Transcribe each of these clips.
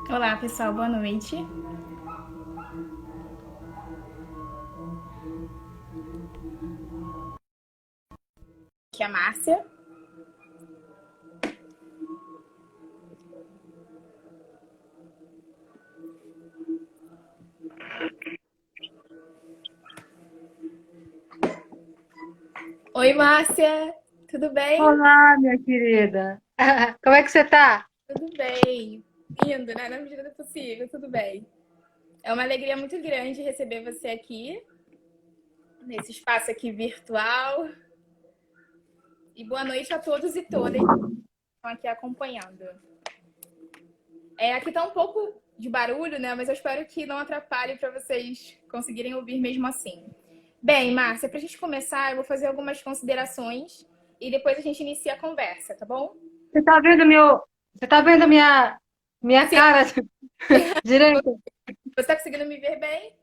Olá, pessoal, boa noite. Aqui é a Márcia. Oi, Márcia, tudo bem? Olá, minha querida. Como é que você tá? Tudo bem. Indo, né? Na medida do possível, tudo bem. É uma alegria muito grande receber você aqui, nesse espaço aqui virtual. E boa noite a todos e todas que estão aqui acompanhando. Aqui tá um pouco de barulho, né? Mas eu espero que não atrapalhe para vocês conseguirem ouvir mesmo assim. Bem, Márcia, para a gente começar, eu vou fazer algumas considerações e depois a gente inicia a conversa, tá bom? Você tá vendo minha Sim, cara direita? você está conseguindo me ver bem?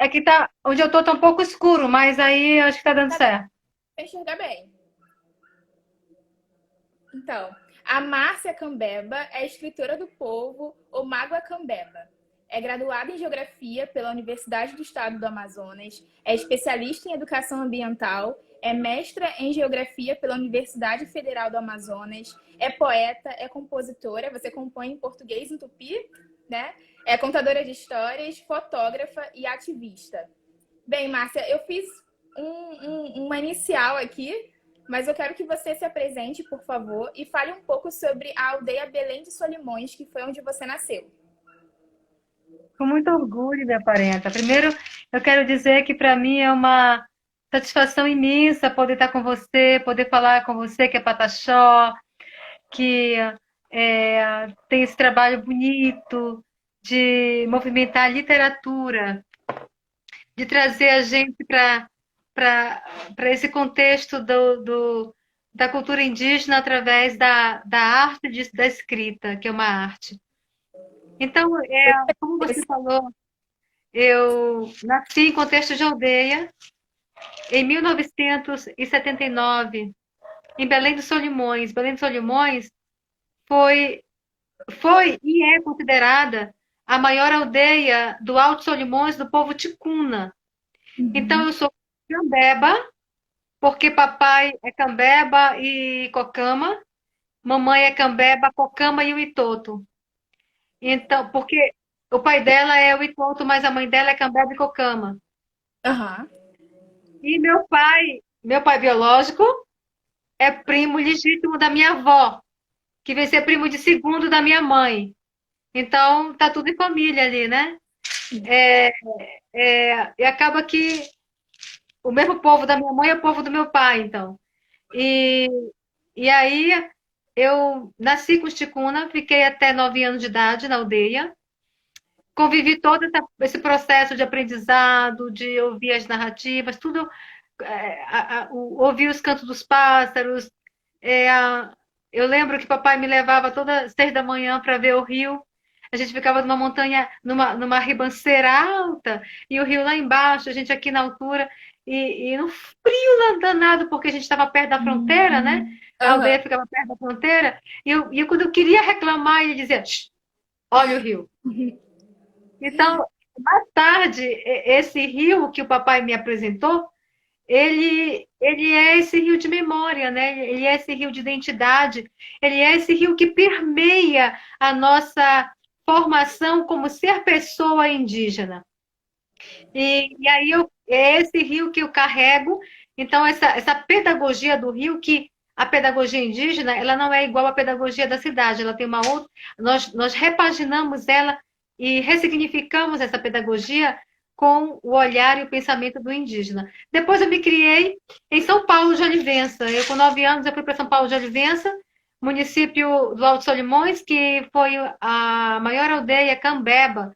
É que tá, onde eu tô tá um pouco escuro, mas aí eu acho que tá dando Tá dando certo. pra enxergar bem. Então, a Márcia Cambeba é escritora do povo ou Mágoa Cambeba. É graduada em Geografia pela Universidade do Estado do Amazonas, é especialista em Educação Ambiental, é mestra em Geografia pela Universidade Federal do Amazonas, é poeta, é compositora, você compõe em português em tupi, né? É contadora de histórias, fotógrafa e ativista. Bem, Márcia, eu fiz uma inicial aqui, mas eu quero que você se apresente, por favor, e fale um pouco sobre a aldeia Belém de Solimões, que foi onde você nasceu. Com muito orgulho, minha parenta. Primeiro, eu quero dizer que para mim é uma satisfação imensa poder estar com você, poder falar com você que é Pataxó, que tem esse trabalho bonito de movimentar a literatura, de trazer a gente para esse contexto da cultura indígena através da arte da escrita, que é uma arte. Então, como você falou, eu nasci em contexto de aldeia em 1979, em Belém dos Solimões. Belém dos Solimões foi, foi e é considerada a maior aldeia do Alto Solimões do povo ticuna. Então, eu sou Cambeba, porque papai é Cambeba e Cocama, mamãe é Cambeba, Cocama e o Itoto. Então, porque o pai dela é o Itoto, mas a mãe dela é Cambeba e Cocama. Aham. E meu pai biológico, é primo legítimo da minha avó, que vem ser primo de segundo da minha mãe. Então, tá tudo em família ali, né? E acaba que o mesmo povo da minha mãe é o povo do meu pai, então. E, e aí eu nasci com esticuna, fiquei até 9 anos de idade na aldeia, convivi todo esse processo de aprendizado, de ouvir as narrativas, tudo, ouvir os cantos dos pássaros. é, a- eu lembro que papai me levava toda 6 da manhã para ver o rio. A gente ficava numa montanha, numa ribanceira alta, e o rio lá embaixo, a gente aqui na altura, e no frio danado, porque a gente estava perto da fronteira, né? A Aham. aldeia ficava perto da fronteira, e quando eu queria reclamar, ele dizia: "Shh, olha o rio." Então, mais tarde, esse rio que o papai me apresentou, ele é esse rio de memória, né? Ele é esse rio de identidade, ele é esse rio que permeia a nossa formação como ser pessoa indígena. E aí é esse rio que eu carrego. Então, essa pedagogia do rio, que a pedagogia indígena, ela não é igual à pedagogia da cidade, ela tem uma outra. Nós repaginamos ela e ressignificamos essa pedagogia com o olhar e o pensamento do indígena. Depois eu me criei em São Paulo de Olivença. Eu, com 9 anos, eu fui para São Paulo de Olivença, município do Alto Solimões, que foi a maior aldeia cambeba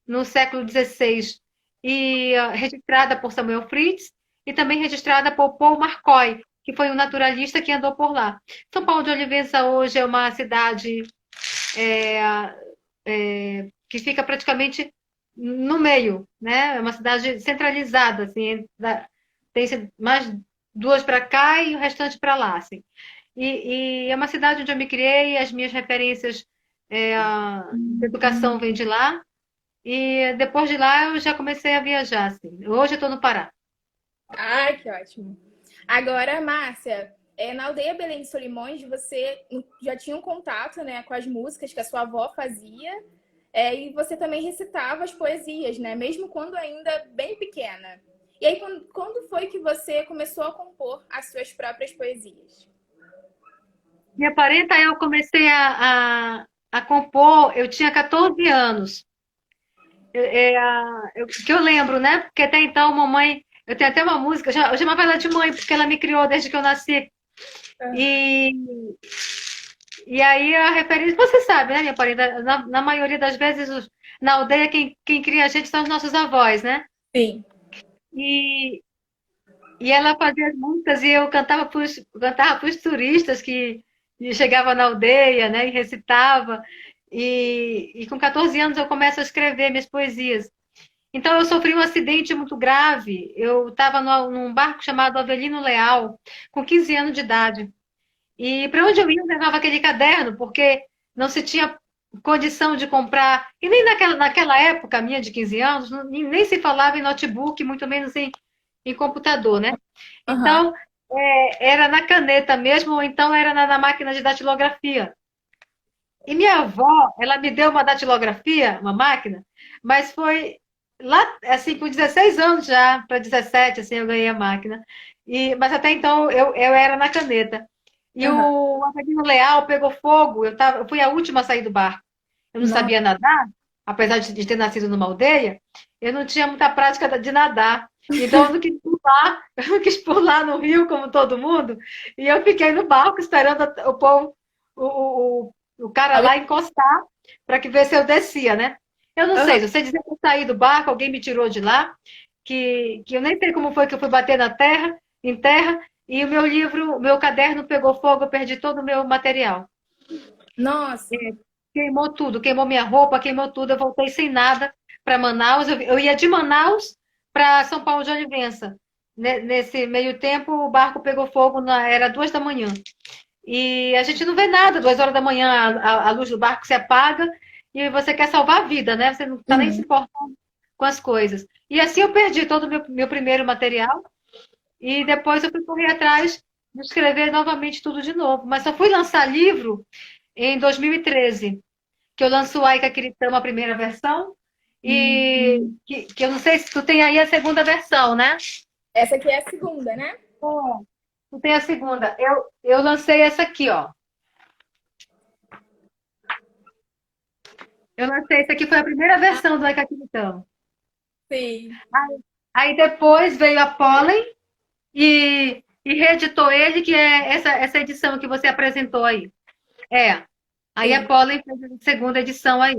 no século XVI e registrada por Samuel Fritz e também registrada por Paul Marcoy, que foi um naturalista que andou por lá. São Paulo de Olivença hoje é uma cidade é, que fica praticamente no meio, né? É uma cidade centralizada, assim, tem mais duas para cá e o restante para lá, assim. E é uma cidade onde eu me criei, as minhas referências A educação vem de lá. E depois de lá eu já comecei a viajar, assim. Hoje eu estou no Pará. Ai, que ótimo. Agora, Márcia, na aldeia Belém de Solimões, você já tinha um contato, né, com as músicas que a sua avó fazia, e você também recitava as poesias, né, mesmo quando ainda bem pequena. E aí, quando foi que você começou a compor as suas próprias poesias? Minha parenta, eu comecei a compor, eu tinha 14 anos. Que eu lembro, né? Porque até então, mamãe, eu tenho até uma música, eu chamava ela de mãe, porque ela me criou desde que eu nasci. E, e aí a referência, você sabe, né, minha parenta? Na maioria das vezes, na aldeia, quem cria a gente são os nossos avós, né? Sim. E, e ela fazia as músicas e eu cantava para os turistas que chegavam na aldeia, né? E recitava. E com 14 anos eu começo a escrever minhas poesias. Então, eu sofri um acidente muito grave. Eu estava num barco chamado Avelino Leal, com 15 anos de idade. E para onde eu ia, eu levava aquele caderno, porque não se tinha condição de comprar. E nem naquela época minha de 15 anos, nem se falava em notebook, muito menos em computador, né? Aham. Então, era na caneta mesmo, ou então era na máquina de datilografia. E minha avó, ela me deu uma datilografia, uma máquina, mas foi lá, assim, com 16 anos já, para 17, assim, eu ganhei a máquina. Mas até então eu era na caneta. E Aham. o Avelino Leal pegou fogo, eu fui a última a sair do barco. Eu não Nossa. sabia nadar, apesar de ter nascido numa aldeia, eu não tinha muita prática de nadar. Então eu não quis pular, eu não quis pular no rio como todo mundo, e eu fiquei no barco esperando o povo, o cara lá encostar para que ver se eu descia, né? Eu não Aham. sei, se você dizer que eu saí do barco, alguém me tirou de lá, que eu nem sei como foi que eu fui bater em terra, e o meu livro, o meu caderno pegou fogo, eu perdi todo o meu material. Nossa. Queimou tudo, queimou minha roupa, queimou tudo. Eu voltei sem nada para Manaus. Eu ia de Manaus para São Paulo de Olivença. Nesse meio tempo, o barco pegou fogo, era 2 da manhã. E a gente não vê nada, 2 horas da manhã, a luz do barco se apaga e você quer salvar a vida, né? Você não está nem se Uhum. importando com as coisas. E assim eu perdi todo o meu primeiro material e depois eu fui correr atrás de escrever novamente tudo de novo. Mas só fui lançar livro em 2013, que eu lanço o Ai Caquiritama, a primeira versão, e que eu não sei se tu tem aí a segunda versão, né? Essa aqui é a segunda, né? Oh, tu tem a segunda. Eu lancei essa aqui, ó. Eu lancei essa aqui, foi a primeira versão do Ai Caquiritama. Sim. Aí depois veio a Pollen e reeditou ele, que é essa edição que você apresentou aí. É. Aí a Sim. Pollen fez a segunda edição aí.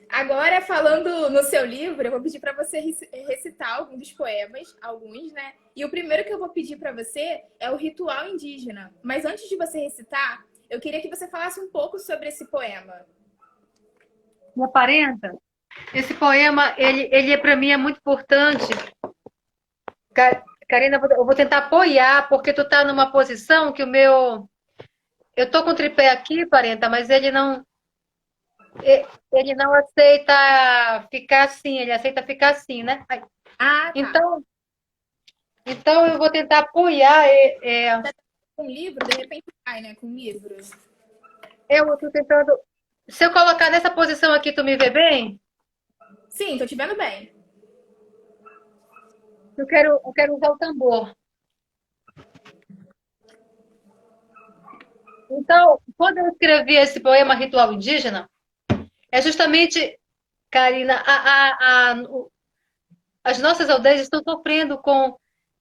Agora, falando no seu livro, eu vou pedir para você recitar alguns dos poemas, alguns, né? E o primeiro que eu vou pedir para você é o Ritual Indígena. Mas antes de você recitar, eu queria que você falasse um pouco sobre esse poema. Me aparenta. Esse poema, ele para mim é muito importante. Karina, eu vou tentar apoiar, porque tu tá numa posição que o meu. Eu tô com o tripé aqui, parenta, mas ele não aceita ficar assim, ele aceita ficar assim, né? Ah, tá. Então, então eu vou tentar apoiar. Com livro, de repente vai, né? Com livro. Eu tô tentando. Se eu colocar nessa posição aqui, tu me vê bem? Sim, tô te vendo bem. Eu quero usar o tambor. Então, quando eu escrevi esse poema Ritual Indígena, é justamente, Karina, as nossas aldeias estão sofrendo com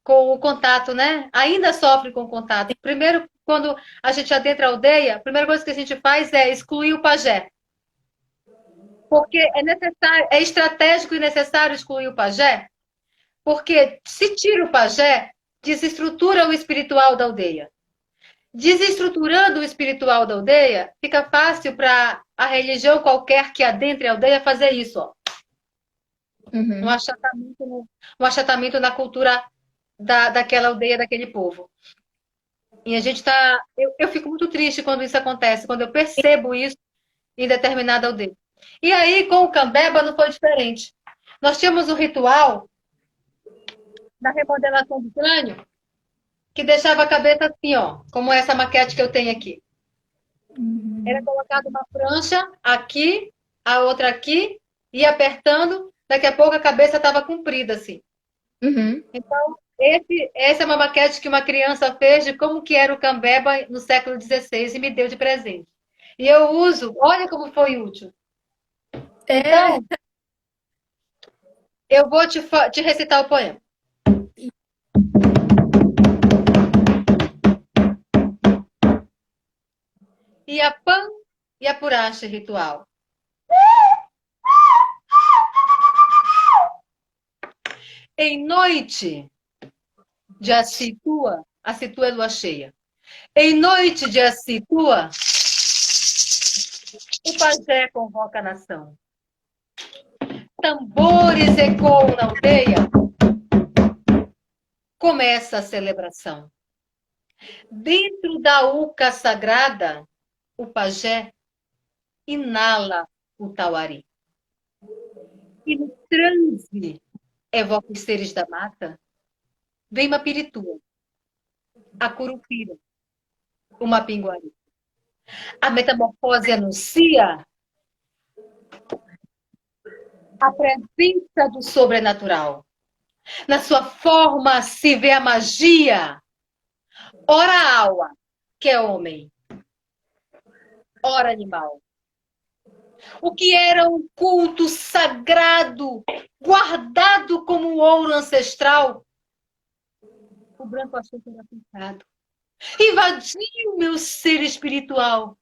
o contato, né? Ainda sofrem com o contato. Primeiro, quando a gente adentra a aldeia, a primeira coisa que a gente faz é excluir o pajé. Porque é necessário, é estratégico e necessário excluir o pajé, porque se tira o pajé, desestrutura o espiritual da aldeia. Desestruturando o espiritual da aldeia, fica fácil para a religião qualquer que adentre a aldeia fazer isso, ó. Um Uhum. achatamento, um achatamento na cultura daquela aldeia, daquele povo. E a gente tá. Eu fico muito triste quando isso acontece, quando eu percebo isso em determinada aldeia. E aí, com o Cambeba, não foi diferente. Nós tínhamos um ritual da remodelação do crânio que deixava a cabeça assim, ó, como essa maquete que eu tenho aqui. Era colocada uma prancha aqui, a outra aqui, ia apertando, daqui a pouco a cabeça estava comprida, assim. Uhum. Então, essa é uma maquete que uma criança fez de como que era o Cambeba no século XVI e me deu de presente. E eu uso, olha como foi útil. É. Então, eu vou te recitar o poema. Iapã e Apurache ritual. Em noite de Acitua, Acitua é lua cheia. Em noite de Acitua, o pajé convoca a nação. Tambores ecoam na aldeia, começa a celebração. Dentro da uca sagrada, o pajé inala o tauari. E no transe, evoca os seres da mata, vem Mapiritua, a curupira, o mapinguari. A metamorfose anuncia a presença do sobrenatural. Na sua forma se vê a magia. Ora alma, que é homem, ora animal. O que era um culto sagrado, guardado como ouro ancestral, o branco achou que era pecado. Invadiu meu ser espiritual.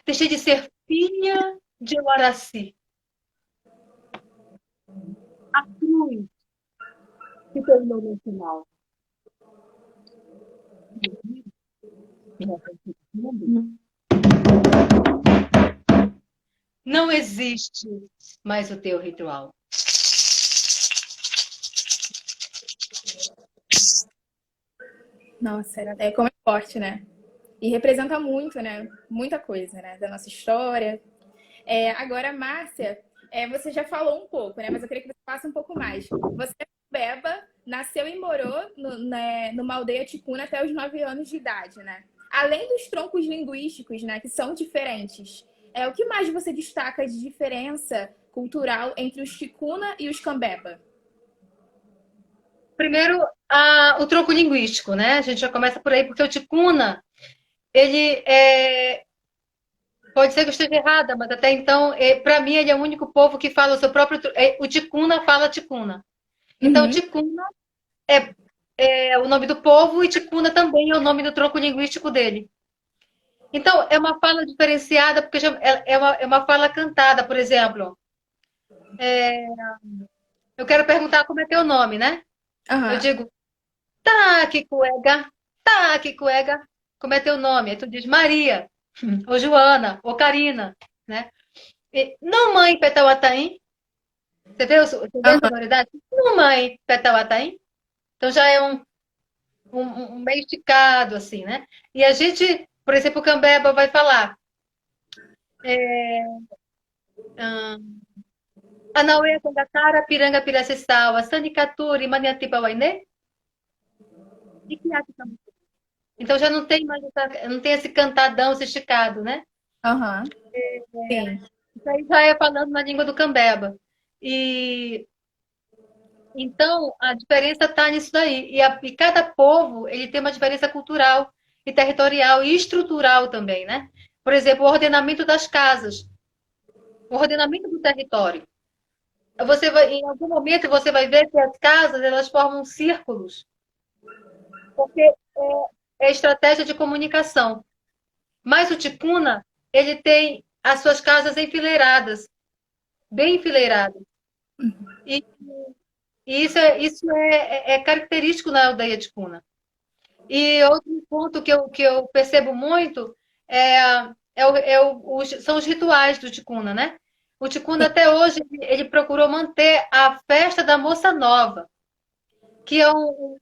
Deixei de ser filha de Uaraci. A cruz se tornou meu final. Não existe mais o teu ritual. Nossa, é como é forte, né? E representa muito, né? Muita coisa, né? Da nossa história. Agora, Márcia, você já falou um pouco, né? Mas eu queria que você falasse um pouco mais. Você é beba, nasceu e morou numa aldeia ticuna até os 9 anos de idade, né? Além dos troncos linguísticos, né? Que são diferentes. O que mais você destaca de diferença cultural entre os ticuna e os cambeba? Primeiro, o troco linguístico, né? A gente já começa por aí, porque o ticuna, ele pode ser que eu esteja errada, mas até então, para mim, ele é o único povo que fala o seu próprio. O ticuna fala ticuna. Então, Uhum. ticuna é o nome do povo e ticuna também é o nome do tronco linguístico dele. Então, é uma fala diferenciada, porque é uma fala cantada, por exemplo. Eu quero perguntar como é teu nome, né? Eu Aham. digo, tá, que cuega, como é teu nome? Aí tu diz Maria, ou Joana, ou Karina, né? Não, mãe, Petauataim. Você vê a Aham. sonoridade? Não, mãe, Petauataim. Então já é um meio esticado, assim, né? E a gente, por exemplo, o Cambeba vai falar Anauê, Tangatara, Piranga, Piracicaba, Sanicaturi, Maniatiba, e Kiaki. Então já não tem mais não tem esse cantadão, esse esticado, né? Aham. Sim. Isso aí já é falando na língua do Cambeba. E então a diferença está nisso daí. E cada povo ele tem uma diferença cultural e territorial e estrutural também, né? Por exemplo, o ordenamento das casas, o ordenamento do território. Em algum momento você vai ver que as casas elas formam círculos, porque é estratégia de comunicação. Mas o ticuna, ele tem as suas casas enfileiradas, bem enfileiradas. E, e isso é característico na aldeia ticuna. E outro ponto que eu percebo muito são os rituais do ticuna, né? O ticuna até hoje ele procurou manter a festa da moça nova, que é um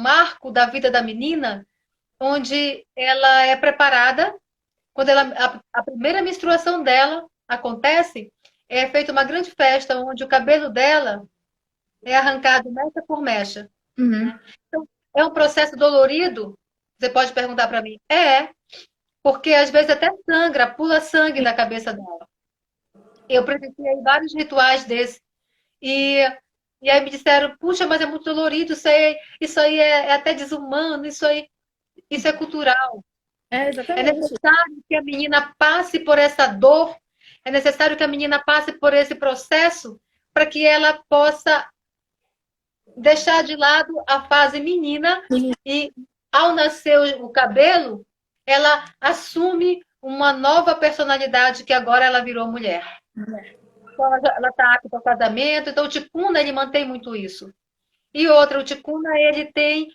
marco da vida da menina onde ela é preparada, quando a primeira menstruação dela acontece, é feita uma grande festa onde o cabelo dela é arrancado mecha por mecha, Uhum. né? Então, é um processo dolorido? Você pode perguntar para mim. Porque às vezes até sangra, pula sangue da cabeça dela. Eu presenciei vários rituais desses. E, e aí me disseram, puxa, mas é muito dolorido, isso aí é até desumano, isso é cultural. É, É exatamente. necessário que a menina passe por essa dor, é necessário que a menina passe por esse processo para que ela possa deixar de lado a fase menina e, ao nascer o cabelo, ela assume uma nova personalidade que agora ela virou mulher. Então, ela está apta ao casamento, então o ticuna ele mantém muito isso. E outra, o ticuna ele tem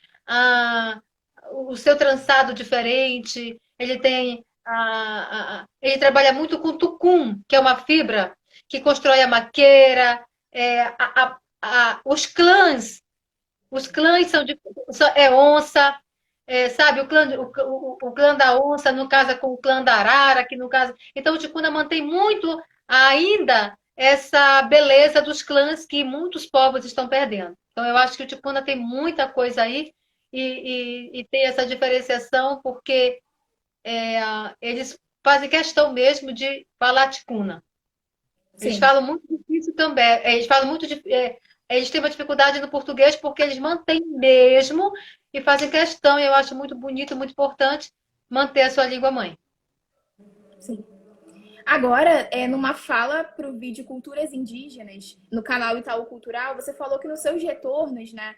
o seu trançado diferente, ele tem ele trabalha muito com tucum, que é uma fibra que constrói a maqueira, os clãs é onça, sabe, o clã da onça não casa com o clã da arara, que no caso. Então o ticuna mantém muito ainda essa beleza dos clãs que muitos povos estão perdendo. Então eu acho que o ticuna tem muita coisa aí e tem essa diferenciação porque eles fazem questão mesmo de falar ticuna. Eles Sim. falam muito difícil também. Eles falam muito eles têm uma dificuldade no português porque eles mantêm mesmo e fazem questão, e eu acho muito bonito, muito importante manter a sua língua mãe. Sim. Agora, numa fala para o vídeo Culturas Indígenas, no canal Itaú Cultural, você falou que nos seus retornos, né,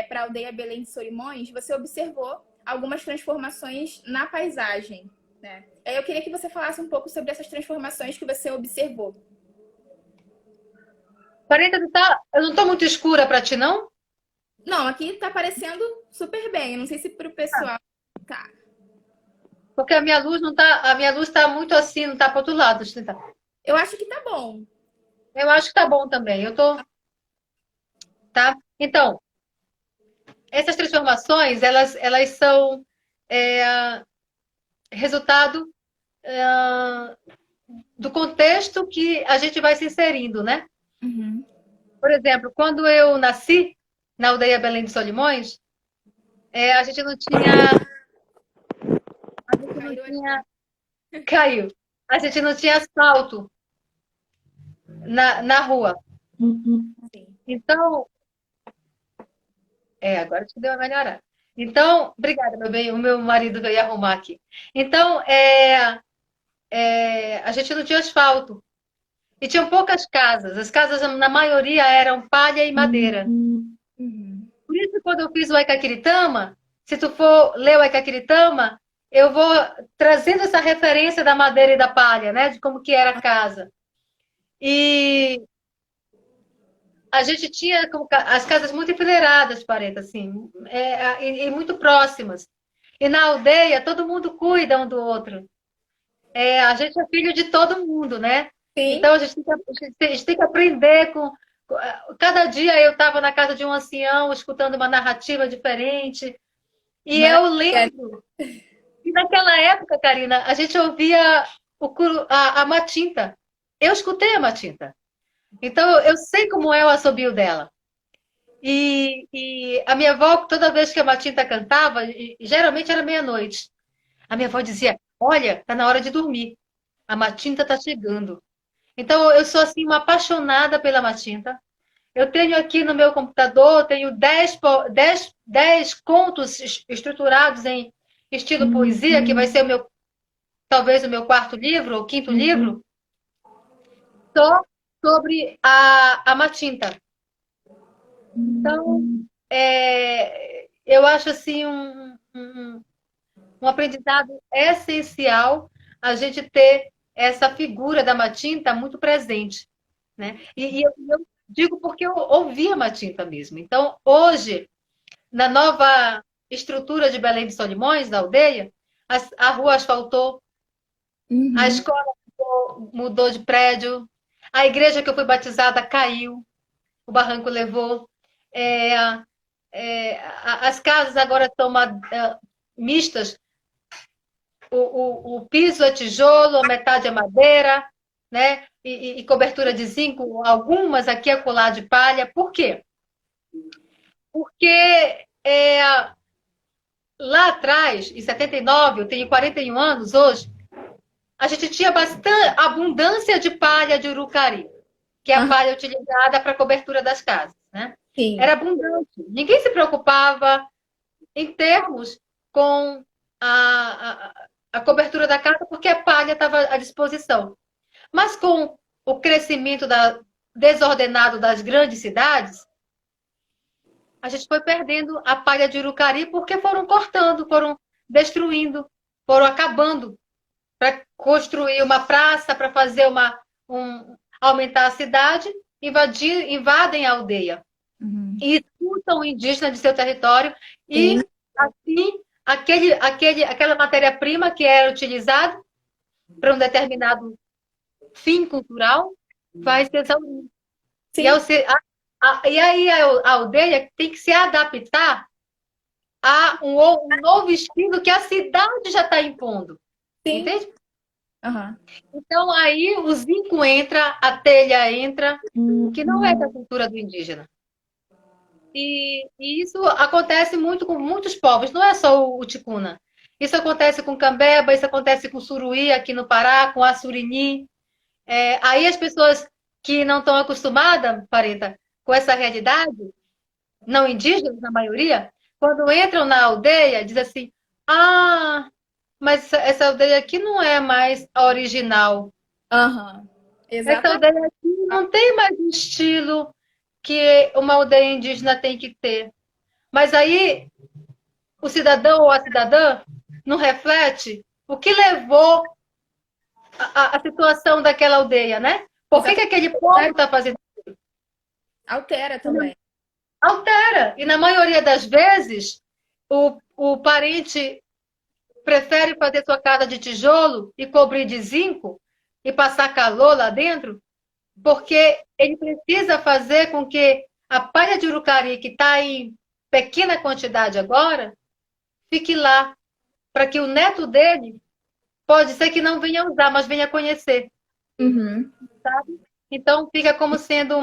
para a aldeia Belém de Solimões, você observou algumas transformações na paisagem, né? Eu queria que você falasse um pouco sobre essas transformações que você observou. 40 eu não estou muito escura para ti, não? Não, aqui tá aparecendo super bem. Eu não sei se para o pessoal tá. Porque a minha luz está muito assim, não está para outro lado. Deixa eu tentar. Eu acho que tá bom. Eu acho que está bom também. Tá? Então, essas transformações, elas são é, resultado é, do contexto que a gente vai se inserindo, né? Uhum. Por exemplo, quando eu nasci na aldeia Belém de Solimões, a gente não tinha, a gente não Caiu aqui. tinha, caiu, a gente não tinha asfalto na rua. Sim. Então, agora te deu uma melhorada. Então, obrigada, meu bem, o meu marido veio arrumar aqui. Então, a gente não tinha asfalto. E tinham poucas casas. As casas, na maioria, eram palha e madeira. Uhum. Por isso, quando eu fiz o Aicaquiritama, se tu for ler o Aicaquiritama, eu vou trazendo essa referência da madeira e da palha, né? De como que era a casa. E a gente tinha as casas muito enfileiradas, parece, assim, e muito próximas. E na aldeia, todo mundo cuida um do outro. A gente é filho de todo mundo, né? Sim. Então, a gente tem que aprender Cada dia eu estava na casa de um ancião, escutando uma narrativa diferente. E eu Maravilha. lembro que naquela época, Karina, a gente ouvia a matinta. Eu escutei a matinta. Então, eu sei como é o assobio dela. E a minha avó, toda vez que a matinta cantava, geralmente era meia-noite, a minha avó dizia: Olha, tá na hora de dormir. A matinta tá chegando. Então, eu sou assim, uma apaixonada pela matinta. Eu tenho aqui no meu computador, tenho 10 contos estruturados em estilo poesia, que vai ser talvez o meu quarto livro, ou quinto livro, só sobre a matinta. Então, eu acho assim um aprendizado essencial a gente ter essa figura da matinta muito presente, né? E eu digo porque eu ouvi a matinta mesmo. Então, hoje, na nova estrutura de Belém de Solimões, da aldeia, a rua asfaltou, a Uhum. escola mudou de prédio, a igreja que eu fui batizada caiu, o barranco levou. É, as casas agora estão mistas. O piso é tijolo, a metade é madeira, né? E cobertura de zinco, algumas aqui é colar de palha. Por quê? Porque lá atrás, em 79, eu tenho 41 anos hoje, a gente tinha bastante abundância de palha de urucari, que é a Aham, palha utilizada para a cobertura das casas, né? sim. Era abundante. Ninguém se preocupava em termos com a cobertura da casa, porque a palha estava à disposição. Mas com o crescimento desordenado das grandes cidades, a gente foi perdendo a palha de urucari porque foram cortando, foram destruindo, foram acabando para construir uma praça, para fazer aumentar a cidade, invadem a aldeia Uhum. e expulsam o indígena de seu território Sim, e assim aquela matéria-prima que era utilizada para um determinado fim cultural vai ser exaurido. E, sim, e aí a aldeia tem que se adaptar a um novo estilo que a cidade já está impondo. sim. Entende? Aham. Então aí o zinco entra, a telha entra, que não é da Uhum. cultura do indígena. E isso acontece muito com muitos povos, não é só o ticuna. Isso acontece com cambeba, isso acontece com suruí aqui no Pará, com assurini. Aí as pessoas que não estão acostumadas, Parenta, com essa realidade, não indígenas na maioria, quando entram na aldeia, diz assim: ah, mas essa aldeia aqui não é mais a original. Aham. Essa Exatamente. aldeia aqui não tem mais o estilo que uma aldeia indígena tem que ter. Mas aí o cidadão ou a cidadã não reflete o que levou a situação daquela aldeia, né? Por que aquele povo está fazendo? Altera também. Altera. E na maioria das vezes, o parente prefere fazer sua casa de tijolo e cobrir de zinco e passar calor lá dentro, porque ele precisa fazer com que a palha de urucari, que está em pequena quantidade agora, fique lá, para que o neto dele pode ser que não venha usar, mas venha conhecer. Uhum. Então fica como sendo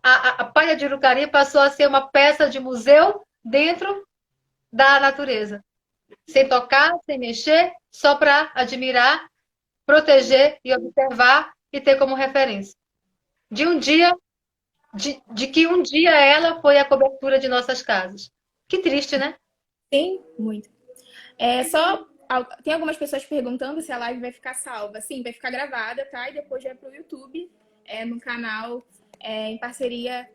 a palha de urucari passou a ser uma peça de museu dentro da natureza, sem tocar, sem mexer, só para admirar, proteger e observar e ter como referência. De um dia, de que um dia ela foi a cobertura de nossas casas. Que triste, né? Sim, muito. Tem algumas pessoas perguntando se a live vai ficar salva. Sim, vai ficar gravada, tá? E depois vai para o YouTube, no canal, em parceria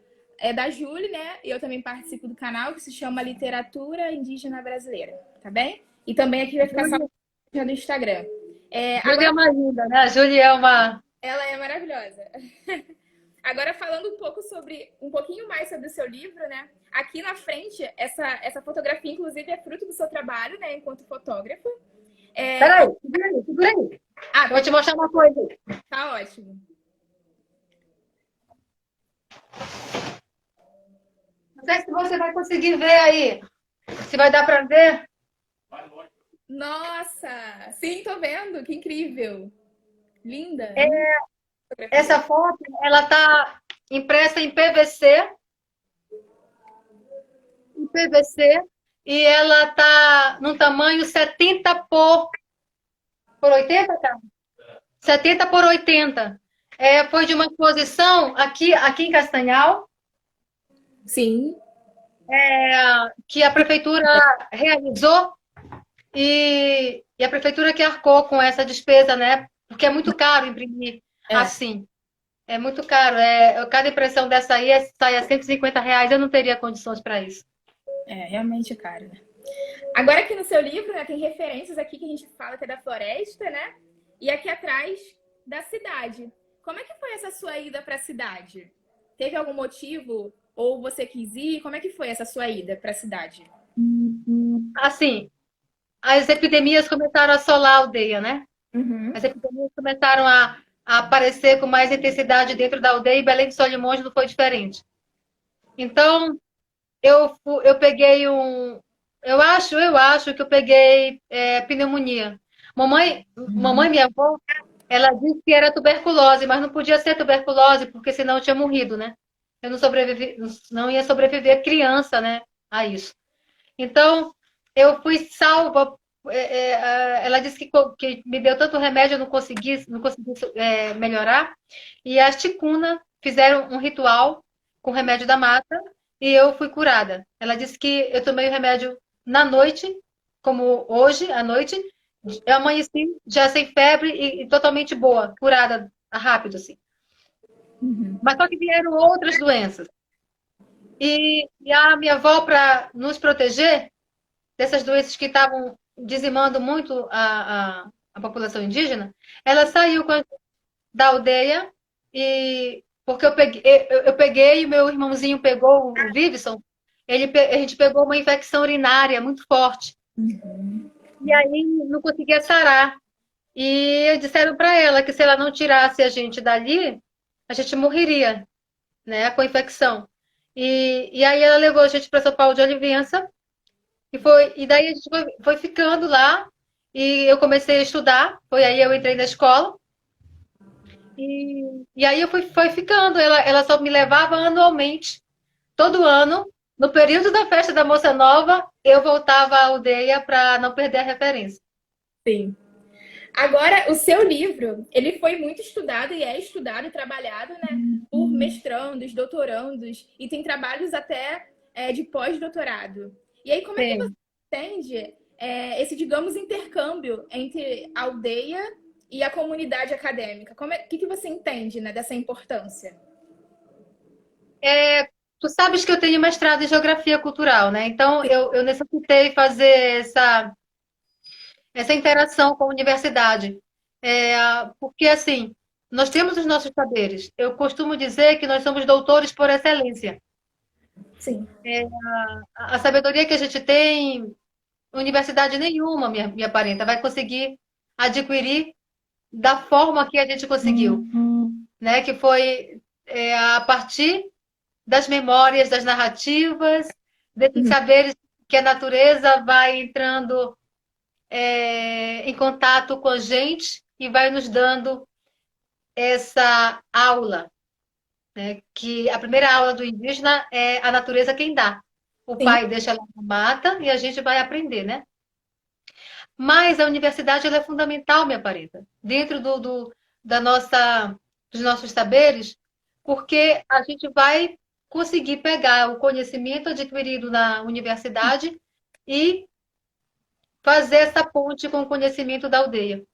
da Júlia, né? E eu também participo do canal que se chama Literatura Indígena Brasileira, tá bem? E também aqui vai ficar salva no Instagram. Júlia é Agora, uma linda, né? A Júlia é uma. ela é maravilhosa. Agora, falando um pouquinho mais sobre o seu livro, né? Aqui na frente, essa fotografia, inclusive, é fruto do seu trabalho, né? Enquanto fotógrafo. Peraí, segura aí. Ah, Vou te mostrar uma coisa. tá ótimo. Não sei se você vai conseguir ver aí. Se vai dar para ver. Nossa! Sim, tô vendo. Que incrível. Linda. Essa foto, ela está impressa em PVC, e ela está num tamanho 70 por 80, tá? 70 por 80. Foi de uma exposição aqui em Castanhal, Sim. que a prefeitura realizou e a prefeitura que arcou com essa despesa, né? Porque é muito caro imprimir assim. É muito caro. Cada impressão dessa aí sai a R$ 150. Eu não teria condições para isso. Realmente é caro, né? Agora aqui no seu livro, né, tem referências aqui que a gente fala que é da floresta, né? E aqui atrás da cidade. Como é que foi essa sua ida para a cidade? Teve algum motivo? Ou você quis ir? Como é que foi essa sua ida para a cidade? Assim, as epidemias começaram a assolar a aldeia, né? Uhum. As epidemias começaram a aparecer com mais intensidade dentro da aldeia e Belém de Solimões não foi diferente. Então, eu peguei eu acho que eu peguei pneumonia. Mamãe, minha avó, ela disse que era tuberculose, mas não podia ser tuberculose, porque senão eu tinha morrido, né? Eu não sobrevivi, não ia sobreviver criança, né, a isso. Então, eu fui salva. Ela disse que me deu tanto remédio, eu não consegui melhorar. E as ticunas fizeram um ritual com remédio da mata e eu fui curada. Ela disse que eu tomei o remédio na noite, como hoje, à noite. Eu amanheci já sem febre e totalmente boa, curada rápido, assim. Uhum. Mas só que vieram outras doenças. E a minha avó, para nos proteger dessas doenças que estavam dizimando muito a população indígena, ela saiu da aldeia e porque eu peguei e meu irmãozinho pegou o Vivison, a gente pegou uma infecção urinária muito forte. Uhum. E aí não conseguia sarar. E disseram para ela que se ela não tirasse a gente dali, a gente morreria, né, com a infecção. E aí ela levou a gente para São Paulo de Olivença e daí a gente foi ficando lá e eu comecei a estudar. Foi aí eu entrei na escola e aí eu foi ficando. Ela só me levava anualmente, todo ano. No período da festa da Moça Nova, eu voltava à aldeia para não perder a referência. Sim. Agora, o seu livro, ele foi muito estudado e é estudado e trabalhado, né, por mestrandos, doutorandos e tem trabalhos até de pós-doutorado. E aí, como é que você Sim. entende esse, digamos, intercâmbio entre a aldeia e a comunidade acadêmica? Que você entende, né, dessa importância? Tu sabes que eu tenho mestrado em Geografia Cultural, né? Então, eu necessitei fazer essa interação com a universidade. Porque, assim, nós temos os nossos saberes. Eu costumo dizer que nós somos doutores por excelência. Sim. A sabedoria que a gente tem, universidade nenhuma, me aparenta, vai conseguir adquirir da forma que a gente conseguiu, né? Que foi a partir das memórias, das narrativas, desses saberes que a natureza vai entrando em contato com a gente e vai nos dando essa aula, né? Que a primeira aula do indígena é a natureza quem dá. O Sim. pai deixa lá na mata e a gente vai aprender, né? Mas a universidade ela é fundamental, me aparenta, dentro da dos nossos saberes, porque a gente vai conseguir pegar o conhecimento adquirido na universidade e fazer essa ponte com o conhecimento da aldeia.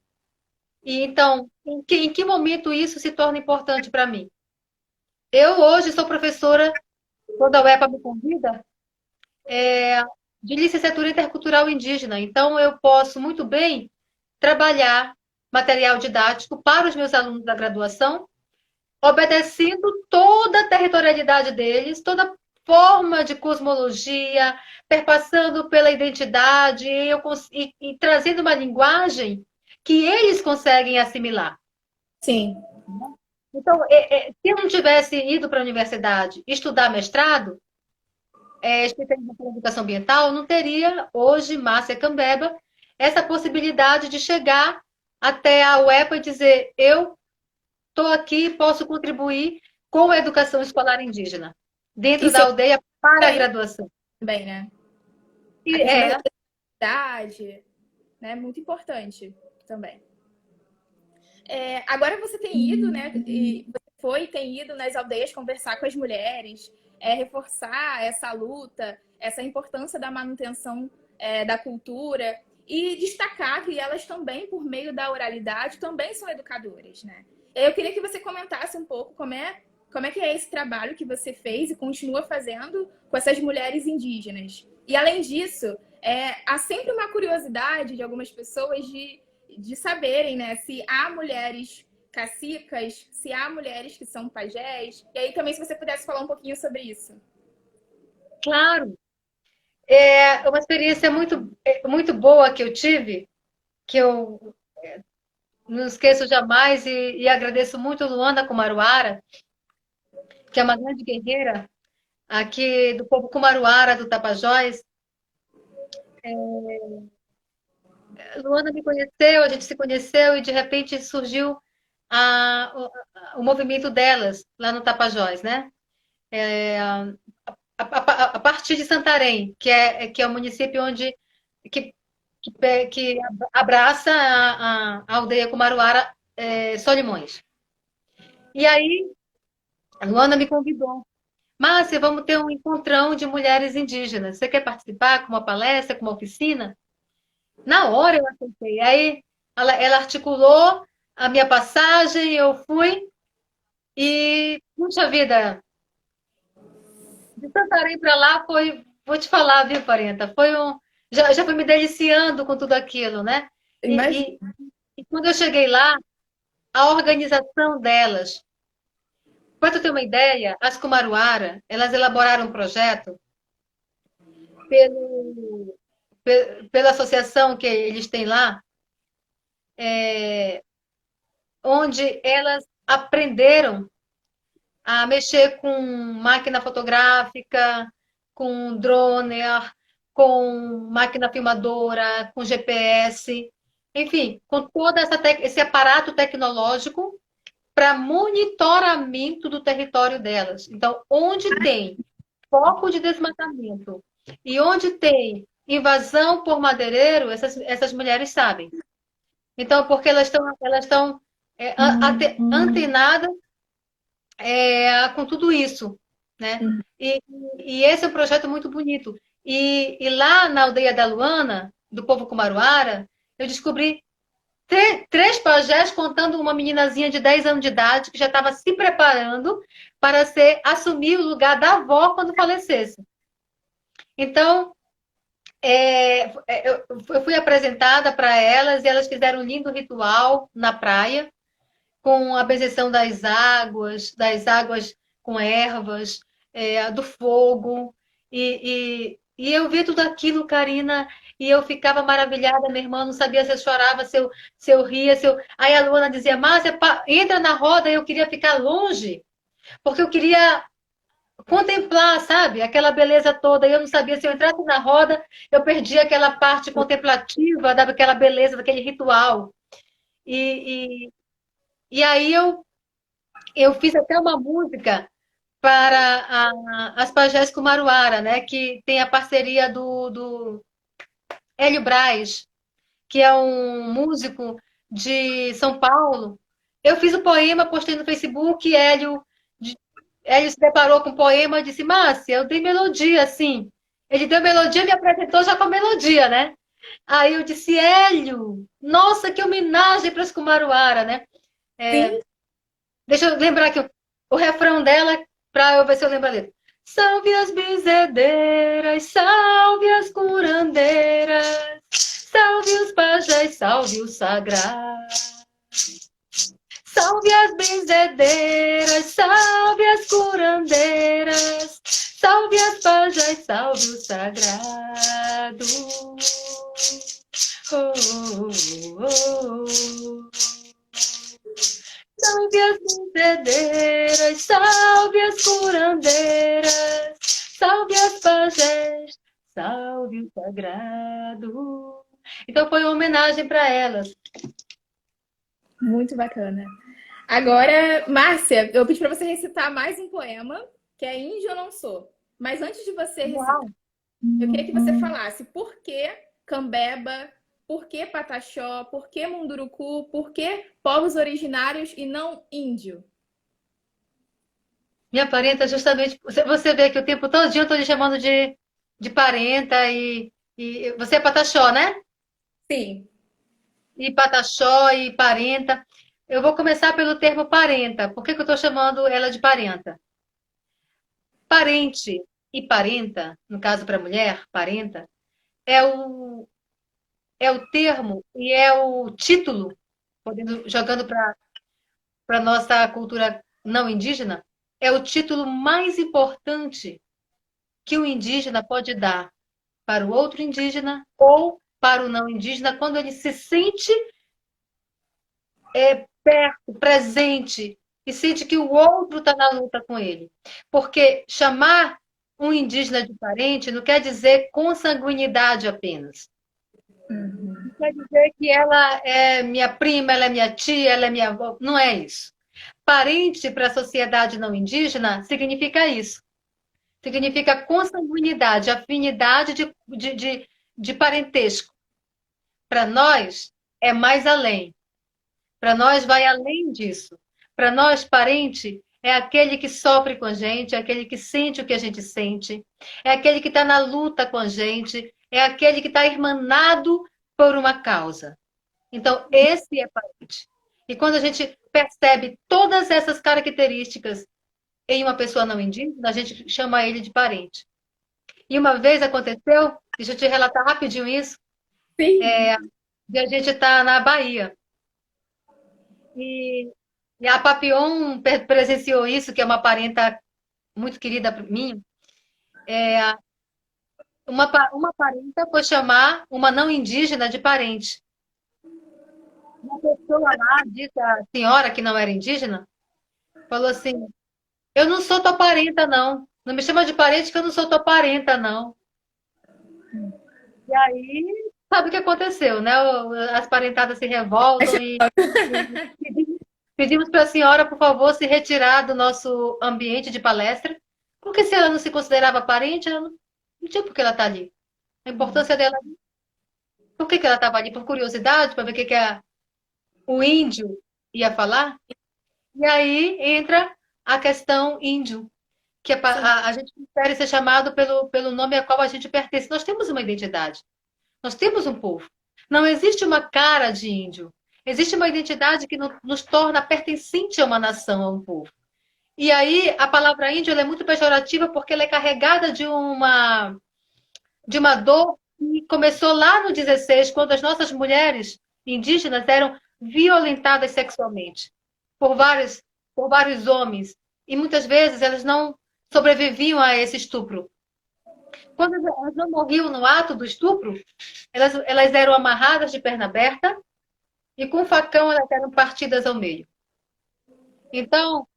E então, em que momento isso se torna importante para mim? Eu hoje sou professora, quando a UEPA me convida, de licenciatura intercultural indígena. Então, eu posso muito bem trabalhar material didático para os meus alunos da graduação, obedecendo toda a territorialidade deles, toda forma de cosmologia, perpassando pela identidade e trazendo uma linguagem que eles conseguem assimilar. Sim. Então, se eu não tivesse ido para a universidade estudar mestrado, especialização em educação ambiental, não teria hoje, Márcia Cambeba, essa possibilidade de chegar até a UEPA e dizer: eu estou aqui, posso contribuir com a educação escolar indígena, dentro Isso da aldeia para a é graduação. também, né? E A questão da representatividade, né? Muito importante também. Agora você tem ido, né? E você tem ido nas aldeias conversar com as mulheres, reforçar essa luta, essa importância da manutenção da cultura e destacar que elas também, por meio da oralidade, também são educadoras, né? Eu queria que você comentasse um pouco como é que é esse trabalho que você fez e continua fazendo com essas mulheres indígenas. E além disso, há sempre uma curiosidade de algumas pessoas de saberem, né, se há mulheres cacicas, se há mulheres que são pajés. E aí também, se você pudesse falar um pouquinho sobre isso. claro, é uma experiência muito boa que eu tive, que eu não esqueço jamais e agradeço muito Luana Kumaruara, que é uma grande guerreira aqui do povo Kumaruara do Tapajós. Luana me conheceu, a gente se conheceu e de repente surgiu o movimento delas lá no Tapajós, né? A partir de Santarém, que é o município onde que, que abraça a aldeia Cumaruara, Solimões. E aí, a Luana me convidou. Márcia, vamos ter um encontrão de mulheres indígenas. Você quer participar com uma palestra, com uma oficina? Na hora eu aceitei. Aí ela articulou a minha passagem, eu fui e, puxa vida, de Santarém para lá foi, vou te falar, viu, Parenta? Já fui me deliciando com tudo aquilo, né? Imagina. E quando eu cheguei lá, a organização delas, para tu ter uma ideia, as Kumaruara, elas elaboraram um projeto pelo, pela associação que eles têm lá, onde elas aprenderam a mexer com máquina fotográfica, com drone, com máquina filmadora, com GPS, enfim, com todo esse aparato tecnológico para monitoramento do território delas. Então, onde tem foco de desmatamento e onde tem invasão por madeireiro, essas mulheres sabem. Então, porque elas estão antenadas com tudo isso, né? E esse é um projeto muito bonito. E lá na aldeia da Luana, do povo Kumaruara, eu descobri três pajés contando uma meninazinha de 10 anos de idade que já estava se preparando para assumir o lugar da avó quando falecesse. Então, eu fui apresentada para elas e elas fizeram um lindo ritual na praia, com a benção das águas com ervas, do fogo. E eu vi tudo aquilo, Karina, e eu ficava maravilhada, minha irmã, não sabia se eu chorava, se eu ria, se eu... Aí a Luana dizia, Márcia, entra na roda, eu queria ficar longe, porque eu queria contemplar, sabe, aquela beleza toda. E eu não sabia se eu entrasse na roda, eu perdia aquela parte contemplativa daquela beleza, daquele ritual. E aí eu fiz até uma música para as pajés Kumaruara, né? Que tem a parceria do Hélio Brás, que é um músico de São Paulo. Eu fiz o poema, postei no Facebook, e Hélio se deparou com o poema e disse, Márcia, eu dei melodia, assim. Ele deu melodia e me apresentou já com a melodia, né? Aí eu disse, Hélio, nossa, que homenagem para as Kumaruara, né? Sim. Deixa eu lembrar aqui o refrão dela, para eu ver se eu lembro a letra. Salve as bezedeiras, salve as curandeiras, salve os pajés, salve o sagrado. Salve as benzedeiras, salve as curandeiras, salve as pajés, salve o sagrado. Oh, oh, oh, oh. Salve as benzedeiras, salve as curandeiras, salve as pajés, salve o sagrado. Então foi uma homenagem para elas. Muito bacana. Agora, Márcia, eu pedi para você recitar mais um poema, que é Índio Eu Não Sou. Mas antes de você recitar, eu queria que você falasse por que Cambeba, por que Pataxó, por que Munduruku, por que povos originários e não índio? Minha parenta, justamente, você vê que o tempo todo eu estou lhe chamando de parenta e você é Pataxó, né? Sim. E Pataxó e parenta. Eu vou começar pelo termo parenta. Por que que eu estou chamando ela de parenta? Parente e parenta, no caso para mulher, parenta, é o termo e é o título, jogando para a nossa cultura não indígena, é o título mais importante que o indígena pode dar para o outro indígena ou para o não indígena quando ele se sente perto, presente e sente que o outro está na luta com ele. Porque chamar um indígena de parente não quer dizer consanguinidade apenas. Uhum. Não quer dizer que ela é minha prima, ela é minha tia, ela é minha avó. Não é isso. Parente para a sociedade não indígena significa isso. Significa consanguinidade, afinidade de parentesco. Para nós, é mais além. Para nós, vai além disso. Para nós, parente é aquele que sofre com a gente, é aquele que sente o que a gente sente, é aquele que está na luta com a gente, é aquele que está irmanado por uma causa. Então, esse é parente. E quando a gente percebe todas essas características em uma pessoa não indígena, a gente chama ele de parente. E uma vez aconteceu, deixa eu te relatar rapidinho isso, Sim. de a gente estar na Bahia. E, e a Papillon presenciou isso, que é uma parenta muito querida minha. Uma parenta foi chamar uma não indígena de parente. Uma pessoa lá, disse a senhora que não era indígena, falou assim: Eu não sou tua parenta, não. Não me chama de parente que eu não sou tua parenta, não. E aí, sabe o que aconteceu, né? As parentadas se revoltam e pedimos para a senhora, por favor, se retirar do nosso ambiente de palestra, porque se ela não se considerava parente, ela não tinha por que ela estar ali. A importância dela, por que ela estava ali? Por curiosidade, para ver o que o índio ia falar? E aí entra a questão índio, que Sim. a gente prefere ser chamado pelo nome a qual a gente pertence. Nós temos uma identidade, nós temos um povo. Não existe uma cara de índio. Existe uma identidade que nos torna pertencente a uma nação, a um povo. E aí, a palavra índio ela é muito pejorativa porque ela é carregada de uma dor que começou lá no 16, quando as nossas mulheres indígenas eram violentadas sexualmente por vários homens. E muitas vezes elas não sobreviviam a esse estupro. Quando elas não morriam no ato do estupro, elas eram amarradas de perna aberta e com um facão elas eram partidas ao meio. Então,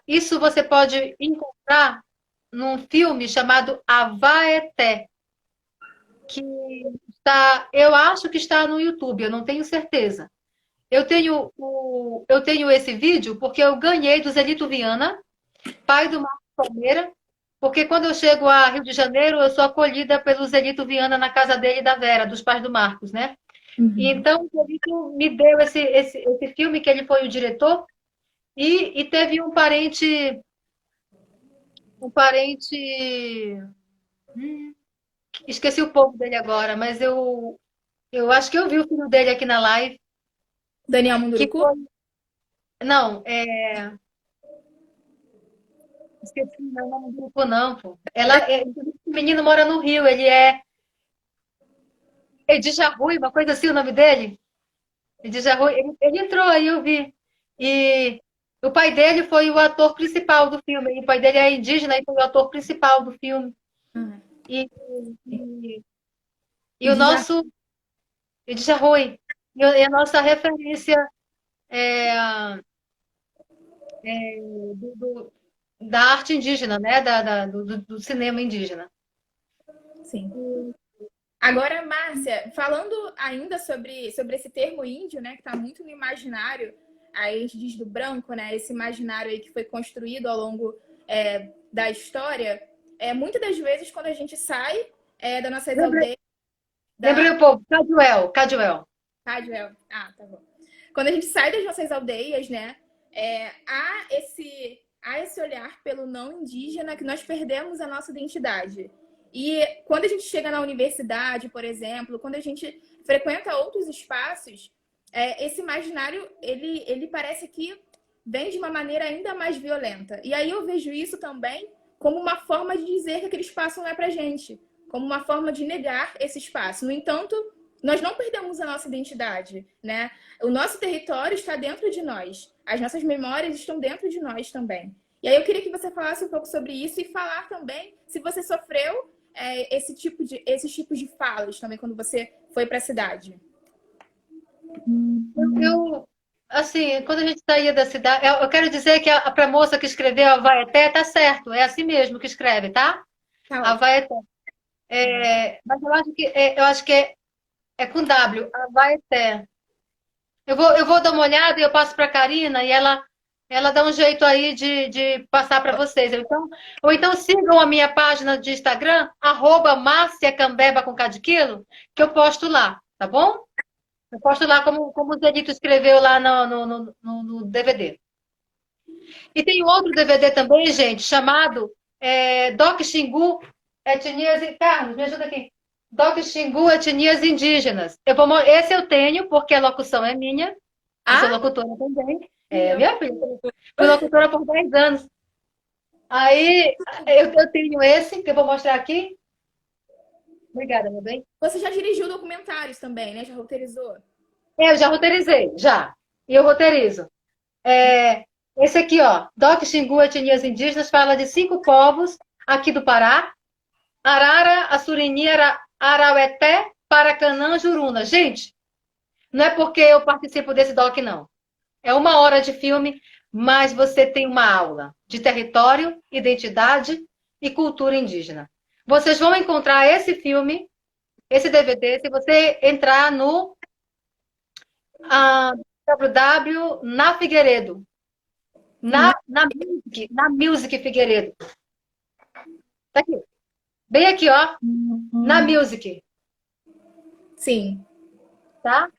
isso você pode encontrar num filme chamado Avaeté, que eu acho que está no YouTube, eu não tenho certeza. Eu tenho esse vídeo porque eu ganhei do Zelito Viana, pai do Marcos Palmeira, porque quando eu chego a Rio de Janeiro, eu sou acolhida pelo Zelito Viana na casa dele e da Vera, dos pais do Marcos, né? E Uhum. então, o Zelito me deu esse filme, que ele foi o diretor, e teve um parente, esqueci o povo dele agora, mas eu acho que eu vi o filho dele aqui na live, Daniel que Munduruku? foi, não, esqueci o nome do grupo não, pô. O menino mora no Rio, ele é Edjarrui, uma coisa assim o nome dele. Edjarrui, ele entrou aí, eu vi. E o pai dele foi o ator principal do filme, e o pai dele é indígena e foi o ator principal do filme. Uhum. E, e, E e o de já. nosso Edjarrui, e a nossa referência é, da arte indígena, né? Do cinema indígena. Sim. Agora, Márcia, falando ainda sobre esse termo índio, né, que está muito no imaginário, aí a gente diz do branco, né, esse imaginário aí que foi construído ao longo da história, muitas das vezes quando a gente sai das nossas Lembrei, aldeias, lembrei da um pouco, Caduel. Cadwell, tá bom. Quando a gente sai das nossas aldeias, né, há esse olhar pelo não indígena que nós perdemos a nossa identidade. E quando a gente chega na universidade, por exemplo, quando a gente frequenta outros espaços, esse imaginário, ele parece que vem de uma maneira ainda mais violenta. E aí eu vejo isso também como uma forma de dizer que aquele espaço não é pra gente, como uma forma de negar esse espaço. No entanto, nós não perdemos a nossa identidade, né? O nosso território está dentro de nós. As nossas memórias estão dentro de nós também. E aí eu queria que você falasse um pouco sobre isso e falar também se você sofreu esses tipos de falas também quando você foi para a cidade. Eu, assim, quando a gente saía da cidade, eu quero dizer que pra moça que escreveu Avaeté, tá certo, é assim mesmo que escreve, tá? Tá ótimo. Avaeté. Mas eu acho que é com W, Avaeté. Eu vou dar uma olhada e eu passo para a Karina e ela dá um jeito aí de passar para vocês. Ou então sigam a minha página de Instagram, @MárciaCambeba com K de quilo, que eu posto lá, tá bom? Eu posto lá como o Zelito escreveu lá no DVD. E tem outro DVD também, gente, chamado Doc Xingu, Etnias... Carlos, me ajuda aqui. Doc Xingu, Etnias Indígenas. Esse eu tenho, porque a locução é minha. Eu sou Ah, locutora também. eu. Minha filha. Fui locutora por 10 anos. Aí, eu tenho esse, que eu vou mostrar aqui. Obrigada, meu bem. Você já dirigiu documentários também, né? Já roteirizou? Eu já roteirizei, já. E eu roteirizo. É, esse aqui, ó, Doc Xingu, Etnias Indígenas, fala de 5 povos aqui do Pará. Arara, Assurini, Araueté, Paracanã, Juruna. Gente, não é porque eu participo desse doc, não. É 1 hora de filme, mas você tem uma aula de território, identidade e cultura indígena. Vocês vão encontrar esse filme, esse DVD, se você entrar no www na Figueiredo. Na Music Figueiredo. Tá aqui. Bem aqui, ó. Na Music, Sim. tá?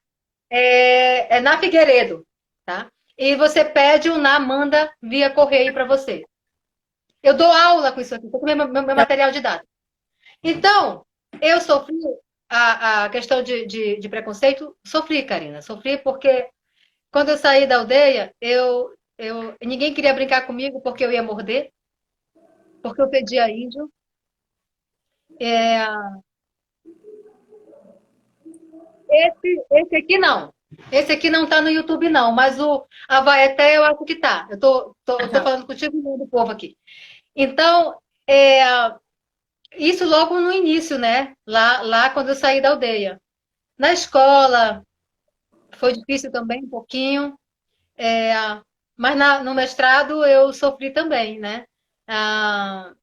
É na Figueiredo, tá? E você pede o Na manda via correio para você. Eu dou aula com isso aqui, com meu material didático. Então, eu sofri a questão de preconceito, sofri, Karina, sofri porque quando eu saí da aldeia, ninguém queria brincar comigo porque eu ia morder, porque eu pedia índio. É, esse aqui não. Esse aqui não tá no YouTube, não, mas o Avaeté eu acho que tá. Eu tô falando contigo do povo aqui. Então, isso logo no início, né? Lá quando eu saí da aldeia. Na escola, foi difícil também, um pouquinho. é, mas no mestrado eu sofri também, né? Ah,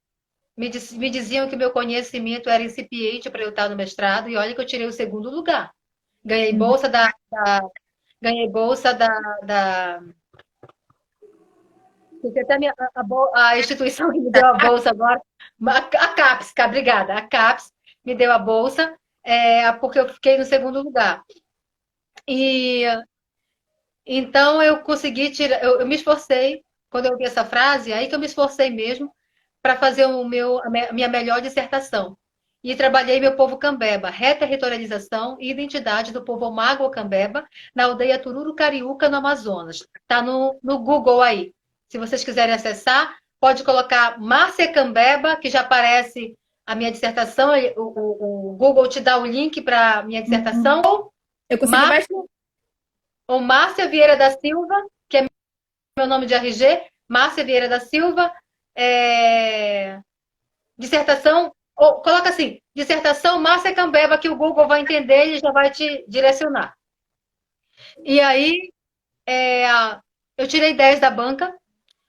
me diziam que meu conhecimento era incipiente para eu estar no mestrado, e olha que eu tirei o segundo lugar. Ganhei bolsa ganhei bolsa da Porque até a instituição que me deu a bolsa agora, a CAPES, obrigada, a CAPES me deu a bolsa, porque eu fiquei no segundo lugar. E então eu consegui tirar, eu me esforcei, quando eu vi essa frase, aí que eu me esforcei mesmo para fazer a minha melhor dissertação. E trabalhei meu povo Cambeba, reterritorialização e identidade do povo Mágua Cambeba na aldeia Tururu Cariúca, no Amazonas. Está no Google aí. Se vocês quiserem acessar, pode colocar Márcia Cambeba, que já aparece a minha dissertação. O Google te dá o link para a minha dissertação. Eu consegui bastante. Ou Márcia Vieira da Silva, que é meu nome de RG, Márcia Vieira da Silva, dissertação, ou coloca assim, dissertação Márcia Cambeba, que o Google vai entender e já vai te direcionar. E aí, eu tirei 10 da banca,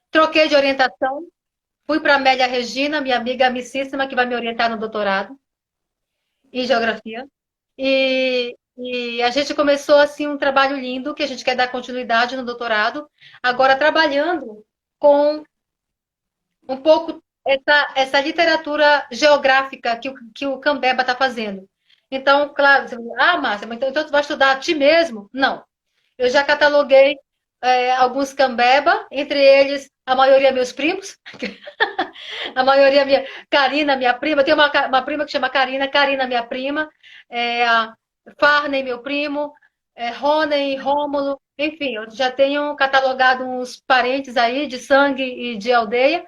troquei de orientação, fui para a Amélia Regina, minha amiga amicíssima, que vai me orientar no doutorado em geografia. E a gente começou assim um trabalho lindo, que a gente quer dar continuidade no doutorado, agora trabalhando com um pouco essa literatura geográfica que o Cambeba está fazendo. Então, claro, você vai, Márcia, mas então tu vai estudar a ti mesmo? Não. Eu já cataloguei alguns Cambeba, entre eles a maioria meus primos, a maioria minha, Karina, minha prima, tem uma prima que chama Karina, Karina, minha prima, a Farney, meu primo, Rony, Rômulo, enfim, eu já tenho catalogado uns parentes aí de sangue e de aldeia,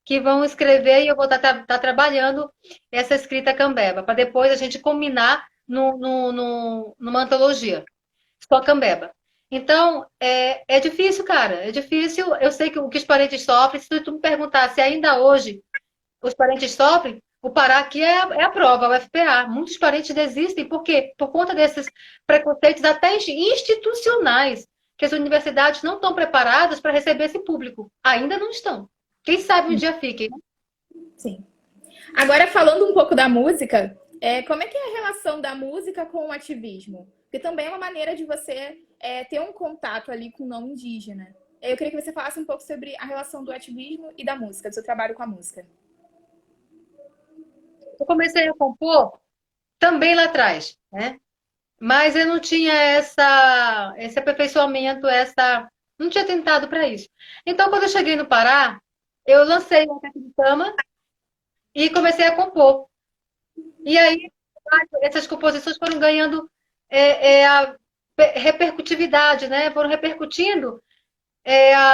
que vão escrever e eu vou estar trabalhando essa escrita Cambeba, para depois a gente combinar numa antologia, só Cambeba. Então, é difícil, cara, é difícil. Eu sei que o que os parentes sofrem, se tu me perguntar se ainda hoje os parentes sofrem, o Pará aqui é a prova, o FPA. Muitos parentes desistem, por quê? Por conta desses preconceitos até institucionais. que as universidades não estão preparadas para receber esse público. Ainda não estão. Quem sabe um dia fiquem, né? Sim. Agora, falando um pouco da música, como é que é a relação da música com o ativismo? Porque também é uma maneira de você ter um contato ali com o não indígena. Eu queria que você falasse um pouco sobre a relação do ativismo e da música, do seu trabalho com a música. Eu comecei a compor também lá atrás, né? Mas eu não tinha esse aperfeiçoamento, não tinha tentado para isso. Então, quando eu cheguei no Pará, eu lancei uma Teca de Cama e comecei a compor. E aí, essas composições foram ganhando a repercutividade, né? Foram repercutindo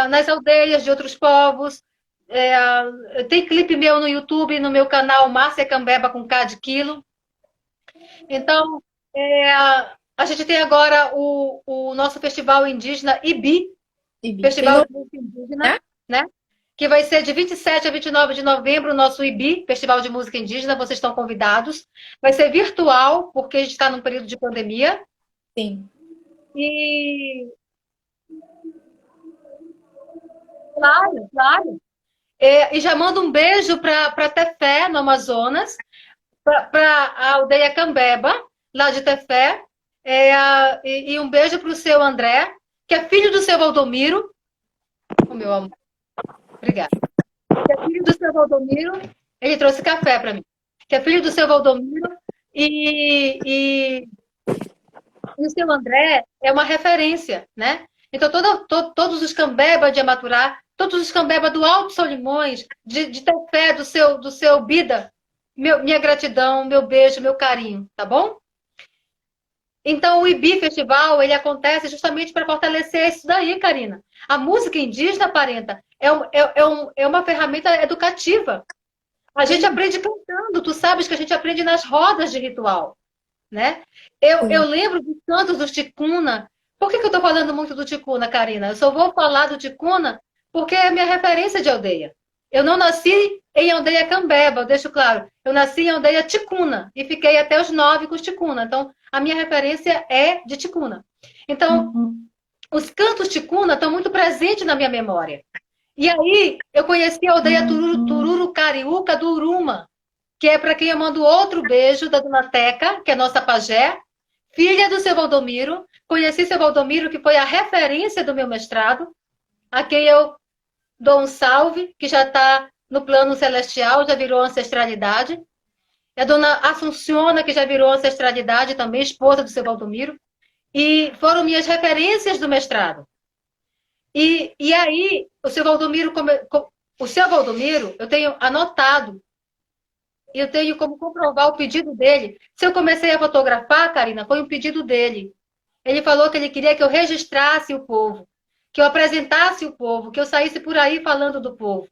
nas aldeias de outros povos. Tem clipe meu no YouTube, no meu canal Márcia Cambeba com K de quilo. Então, a gente tem agora o nosso festival indígena IBI, Festival de Música Indígena, né? Que vai ser de 27 a 29 de novembro, o nosso IBI, Festival de Música Indígena, vocês estão convidados. Vai ser virtual, porque a gente está num período de pandemia. Sim. E, claro, claro. E já mando um beijo para Tefé, no Amazonas, para a aldeia Cambeba, lá de Tefé, e um beijo para o seu André, que é filho do seu Valdomiro. O meu amor. Obrigada. Que é filho do seu Valdomiro. Ele trouxe café para mim. Que é filho do seu Valdomiro. E o seu André é uma referência, né? Então, todos os Cambeba de Amaturá, todos os Cambeba do Alto Solimões, de Tefé, do seu Bida, minha gratidão, meu beijo, meu carinho, tá bom? Então, o IBI Festival, ele acontece justamente para fortalecer isso daí, Karina. A música indígena, Parenta, é uma ferramenta educativa. A gente aprende cantando, tu sabes que a gente aprende nas rodas de ritual, né? Eu lembro dos cantos do Ticuna. Por que eu estou falando muito do Ticuna, Karina? Eu só vou falar do Ticuna porque é a minha referência de aldeia. Eu não nasci em aldeia Cambeba, eu deixo claro. Eu nasci em aldeia Ticuna e fiquei até os 9 com os Ticuna. Então, a minha referência é de Ticuna. Então, os cantos Ticuna estão muito presentes na minha memória. E aí, eu conheci a aldeia Tururu Cariúca do Uruma, que é para quem eu mando outro beijo, da Dona Teca, que é nossa pajé, filha do seu Valdomiro. Conheci seu Valdomiro, que foi a referência do meu mestrado, a quem eu dou um salve, que já está no plano celestial, já virou ancestralidade. E a Dona Assunciona, que já virou ancestralidade também, esposa do seu Valdomiro. E foram minhas referências do mestrado. E aí, o seu Valdomiro, eu tenho anotado, eu tenho como comprovar o pedido dele. Se eu comecei a fotografar, Karina, foi um pedido dele. Ele falou que ele queria que eu registrasse o povo, que eu apresentasse o povo, que eu saísse por aí falando do povo.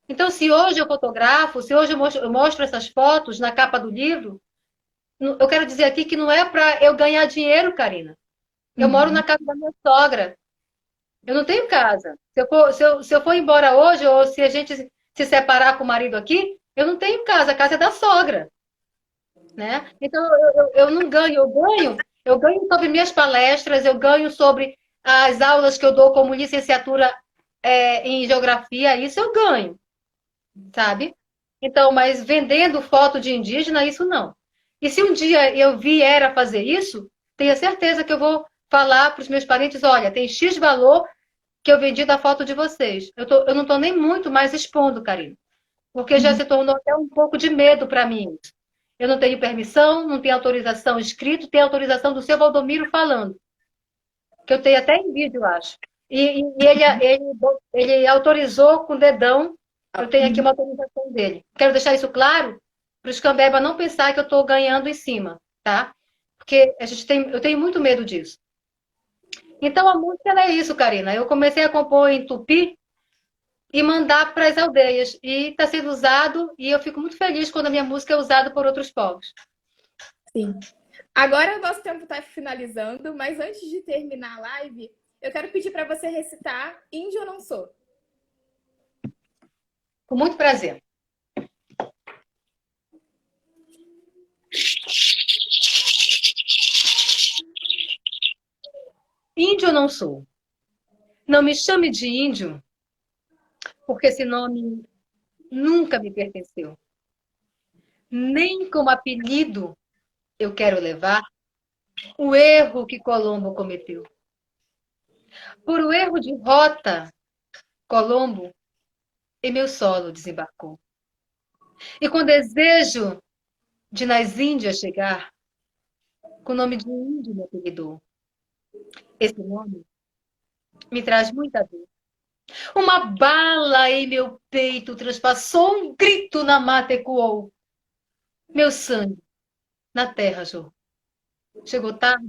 Então, se hoje eu fotografo, se hoje eu mostro essas fotos na capa do livro, eu quero dizer aqui que não é para eu ganhar dinheiro, Karina. Eu moro na casa da minha sogra. Eu não tenho casa. Se eu for embora hoje, ou se a gente se separar com o marido aqui, eu não tenho casa. A casa é da sogra. Né? Então, eu não ganho. Eu ganho sobre minhas palestras, eu ganho sobre as aulas que eu dou como licenciatura em geografia, isso eu ganho. Sabe? Então, mas vendendo foto de indígena, isso não. E se um dia eu vier a fazer isso, tenha certeza que eu vou falar para os meus parentes, olha, tem X valor que eu vendi da foto de vocês. Eu não estou nem muito mais expondo, Karina. Porque já se tornou até um pouco de medo para mim. Eu não tenho permissão, não tenho autorização escrito, tem autorização do seu Valdomiro falando. Que eu tenho até em vídeo, eu acho. E ele autorizou com o dedão. Eu tenho aqui uma autorização dele. Quero deixar isso claro para os Cambeba não pensar que eu estou ganhando em cima, tá? Porque eu tenho muito medo disso. Então a música é isso, Karina. Eu comecei a compor em tupi e mandar para as aldeias. E está sendo usado, e eu fico muito feliz quando a minha música é usada por outros povos. Sim. Agora o nosso tempo está finalizando, mas antes de terminar a live, eu quero pedir para você recitar Índio Eu Não Sou. Com muito prazer. Índio eu não sou. Não me chame de índio, porque esse nome nunca me pertenceu. Nem como apelido eu quero levar o erro que Colombo cometeu. Por o erro de rota, Colombo em meu solo desembarcou. E com desejo de nas Índias chegar, com o nome de índio me apelidou. Esse nome me traz muita dor. Uma bala em meu peito transpassou, um grito na mata ecoou. Meu sangue na terra jorrou. Chegou tarde,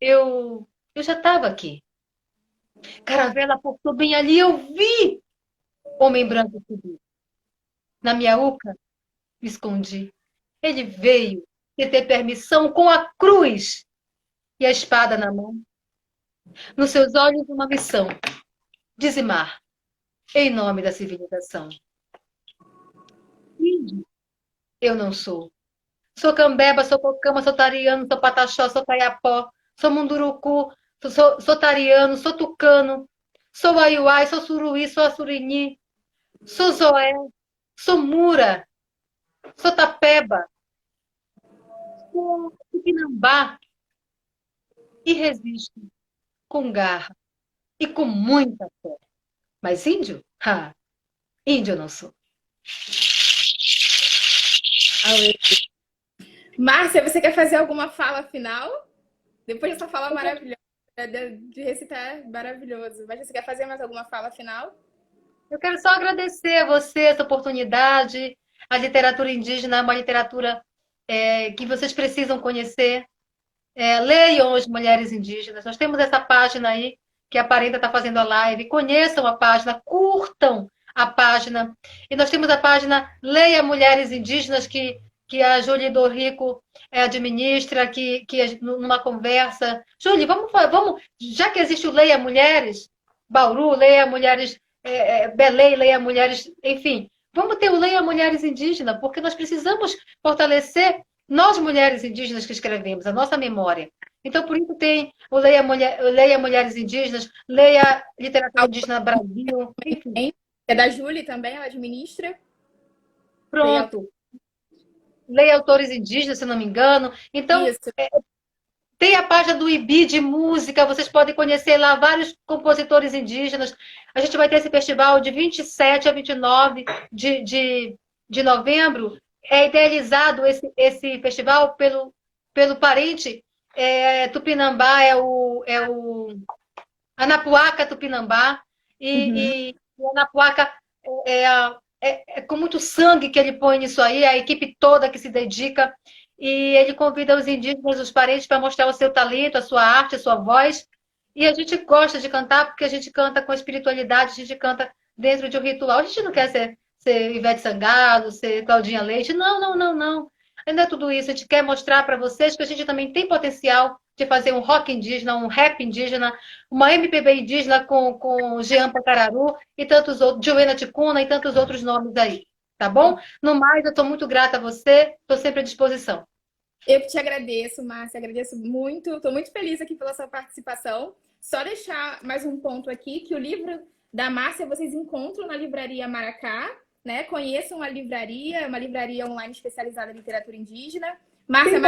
eu já estava aqui. Caravela passou bem ali, eu vi homem branco subir. Na minha uca, me escondi. Ele veio sem ter permissão com a cruz e a espada na mão. Nos seus olhos, uma missão: dizimar, em nome da civilização. Índio, eu não sou. Sou cambeba, sou cocama, sou tariano, sou pataxó, sou caiapó, sou munduruku, sou tariano, sou tucano, sou aiuai, sou suruí, sou assurini, sou zoé, sou mura, sou tapeba, sou tupinambá e resisto com garra e com muita fé. Mas índio? Ha, índio eu não sou. Márcia, você quer fazer alguma fala final? Depois dessa fala maravilhosa, de recitar maravilhoso. Mas você quer fazer mais alguma fala final? Eu quero só agradecer a você essa oportunidade. A literatura indígena é uma literatura que vocês precisam conhecer. Leiam as mulheres indígenas. Nós temos essa página aí que a Parenta está fazendo a live. Conheçam a página, curtam a página. E nós temos a página Leia Mulheres Indígenas, que a Júlia Dorrico administra, numa conversa. Júlia, vamos, já que existe o Leia Mulheres, Bauru, Leia Mulheres, Belém, Leia Mulheres, enfim, vamos ter o Leia Mulheres Indígenas, porque nós precisamos fortalecer nós, mulheres indígenas que escrevemos, a nossa memória. Então, por isso tem o Leia Mulheres Indígenas, Leia Literatura Indígena Brasil, enfim. É da Júlia também, ela administra. Pronto. Leia Autores Indígenas, se não me engano. Então, tem a página do IBI de música, vocês podem conhecer lá vários compositores indígenas. A gente vai ter esse festival de 27 a 29 de novembro. É idealizado esse festival pelo parente Tupinambá, é o Anapuaca Tupinambá. E o Anapuaca com muito sangue que ele põe nisso aí, a equipe toda que se dedica. E ele convida os indígenas, os parentes, para mostrar o seu talento, a sua arte, a sua voz. E a gente gosta de cantar porque a gente canta com espiritualidade, a gente canta dentro de um ritual. A gente não quer ser Ivete Sangalo, ser Claudinha Leite. Não, não, não, não. Não é tudo isso. A gente quer mostrar para vocês que a gente também tem potencial de fazer um rock indígena, um rap indígena, uma MPB indígena com Jean Pacararu e tantos outros, Joena Ticuna e tantos outros nomes aí. Tá bom? No mais, eu estou muito grata a você, estou sempre à disposição. Eu que te agradeço, Márcia, agradeço muito. Estou muito feliz aqui pela sua participação. Só deixar mais um ponto aqui, que o livro da Márcia vocês encontram na Livraria Maracá, né? Conheçam a livraria, uma livraria online especializada em literatura indígena. Márcia,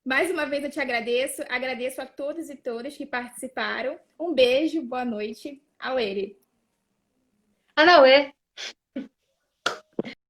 mais uma vez eu te agradeço. Agradeço a todos e todas que participaram. Um beijo, boa noite. Auere. Anauê.